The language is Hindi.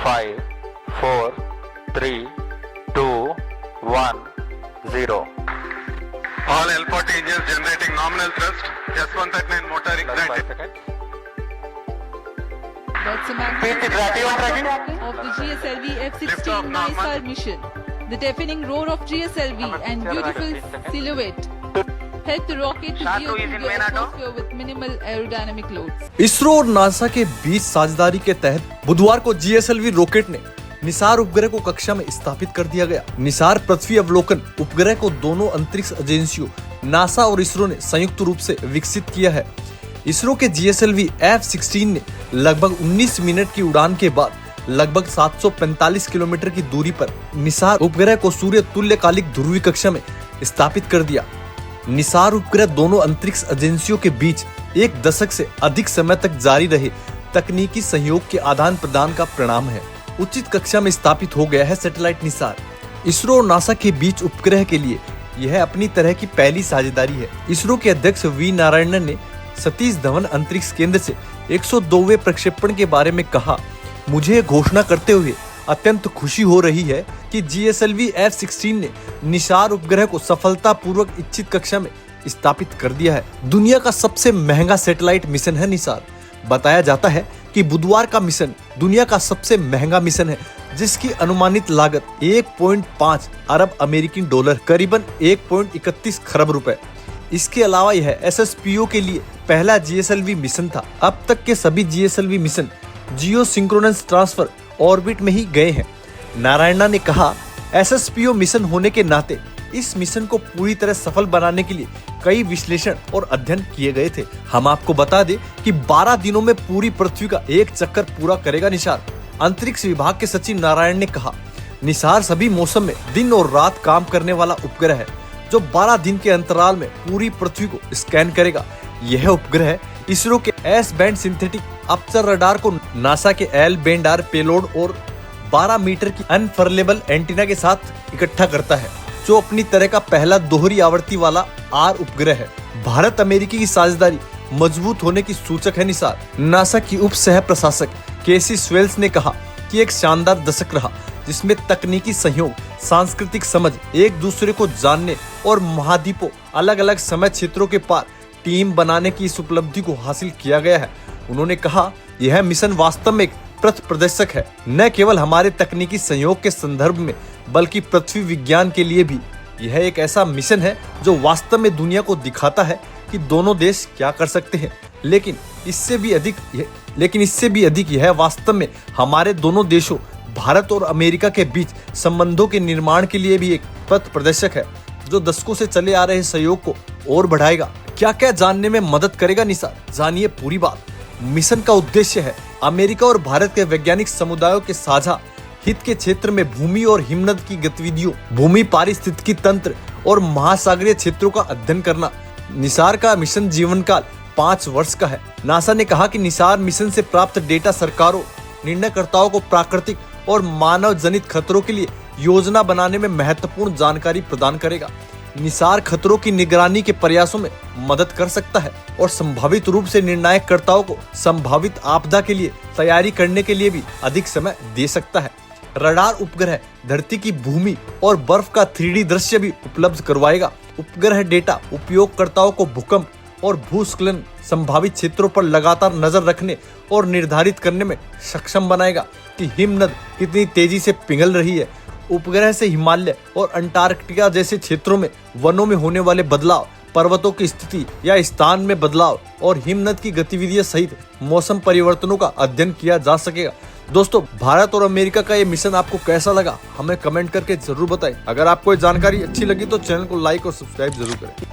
5, 4, 3, 2, 1, 0. All L40 engines generating nominal thrust. S139 motor ignited. That's a Speed tracking on tracking. of the GSLV Lift off F-16 normal. missile mission. The deafening roar of GSLV and beautiful silhouette helped the rocket to veer through the atmosphere with minimal aerodynamic loads. ISRO और नासा के बीच साझेदारी के तहत बुधवार को जीएसएलवी रॉकेट ने निसार उपग्रह को कक्षा में स्थापित कर दिया गया। निसार पृथ्वी अवलोकन उपग्रह को दोनों अंतरिक्ष एजेंसियों नासा और इसरो ने संयुक्त रूप से विकसित किया है। इसरो के जीएसएलवी F-16 ने लगभग 19 मिनट की उड़ान के बाद लगभग 745 किलोमीटर की दूरी पर निसार उपग्रह को सूर्य तुल्यकालिक ध्रुवीय कक्षा में स्थापित कर दिया। निसार उपग्रह दोनों अंतरिक्ष एजेंसियों के बीच एक दशक से अधिक समय तक जारी रहे तकनीकी सहयोग के आदान प्रदान का परिणाम है। उचित कक्षा में स्थापित हो गया है सैटेलाइट निसार। इसरो और नासा के बीच उपग्रह के लिए यह अपनी तरह की पहली साझेदारी है। इसरो के अध्यक्ष वी नारायणन ने सतीश धवन अंतरिक्ष केंद्र से 102वें प्रक्षेपण के बारे में कहा, मुझे यह घोषणा करते हुए अत्यंत खुशी हो रही है कि जीएसएलवी F-16 ने निसार उपग्रह को सफलतापूर्वक इच्छित कक्षा में स्थापित कर दिया है। दुनिया का सबसे महंगा सैटेलाइट मिशन है निसार। बताया जाता है कि बुधवार का मिशन दुनिया का सबसे महंगा मिशन है, जिसकी अनुमानित लागत 1.5 अरब अमेरिकी डॉलर करीबन 1.31 खरब रुपए। इसके अलावा यह एसएसपीओ के लिए पहला जीएसएलवी मिशन था। अब तक के सभी जीएसएलवी मिशन जियो सिंक्रोनस ट्रांसफर ऑर्बिट में ही गए हैं। नारायणा ने कहा, एसएसपीओ मिशन होने के नाते इस मिशन को पूरी तरह सफल बनाने के लिए कई विश्लेषण और अध्ययन किए गए थे। हम आपको बता दें कि 12 दिनों में पूरी पृथ्वी का एक चक्कर पूरा करेगा निसार। अंतरिक्ष विभाग के सचिव नारायण ने कहा, निसार सभी मौसम में दिन और रात काम करने वाला उपग्रह है जो 12 दिन के अंतराल में पूरी पृथ्वी को स्कैन करेगा। यह उपग्रह इसरो के S band synthetic aperture radar को नासा के एल बैंड आर पेलोड और 12 मीटर की अनफर्लेबल एंटीना के साथ इकट्ठा करता है, जो अपनी तरह का पहला दोहरी आवृत्ति वाला आर उपग्रह है। भारत अमेरिकी की साझेदारी मजबूत होने की सूचक है निसार। नासा की उप सह प्रशासक केसी स्वेल्स ने कहा कि एक शानदार दशक रहा जिसमें तकनीकी सहयोग, सांस्कृतिक समझ, एक दूसरे को जानने और महाद्वीपों अलग अलग समय क्षेत्रों के पार टीम बनाने की इस उपलब्धि को हासिल किया गया है। उन्होंने कहा, यह मिशन वास्तव में एक पथ प्रदर्शक है, न केवल हमारे तकनीकी सहयोग के संदर्भ में बल्कि पृथ्वी विज्ञान के लिए भी। यह एक ऐसा मिशन है जो वास्तव में दुनिया को दिखाता है कि दोनों देश क्या कर सकते हैं, लेकिन इससे भी अधिक यह वास्तव में हमारे दोनों देशों भारत और अमेरिका के बीच संबंधों के निर्माण के लिए भी एक पथ प्रदर्शक है, जो दशकों से चले आ रहे सहयोग को और बढ़ाएगा। क्या क्या जानने में मदद करेगा निसार, जानिए पूरी बात। मिशन का उद्देश्य है अमेरिका और भारत के वैज्ञानिक समुदायों के साझा हित के क्षेत्र में भूमि और हिमनद की गतिविधियों, भूमि पारिस्थितिकी तंत्र और महासागरीय क्षेत्रों का अध्ययन करना। निसार का मिशन जीवन काल 5 वर्ष का है। नासा ने कहा कि निसार मिशन से प्राप्त डेटा सरकारों, निर्णयकर्ताओं को प्राकृतिक और मानव जनित खतरों के लिए योजना बनाने में महत्वपूर्ण जानकारी प्रदान करेगा। निसार खतरों की निगरानी के प्रयासों में मदद कर सकता है और संभावित रूप से निर्णायकर्ताओं को संभावित आपदा के लिए तैयारी करने के लिए भी अधिक समय दे सकता है। रडार उपग्रह धरती की भूमि और बर्फ का 3D दृश्य भी उपलब्ध करवाएगा। उपग्रह डेटा उपयोगकर्ताओं को भूकंप और भूस्खलन संभावित क्षेत्रों पर लगातार नजर रखने और निर्धारित करने में सक्षम बनाएगा कि हिमनद कितनी तेजी से पिघल रही है। उपग्रह से हिमालय और अंटार्कटिका जैसे क्षेत्रों में वनों में होने वाले बदलाव, पर्वतों की स्थिति या स्थान में बदलाव और हिमनद की गतिविधियां सहित मौसम परिवर्तनों का अध्ययन किया जा सकेगा। दोस्तों, भारत और अमेरिका का ये मिशन आपको कैसा लगा, हमें कमेंट करके जरूर बताएं। अगर आपको ये जानकारी अच्छी लगी तो चैनल को लाइक और सब्सक्राइब जरूर करें।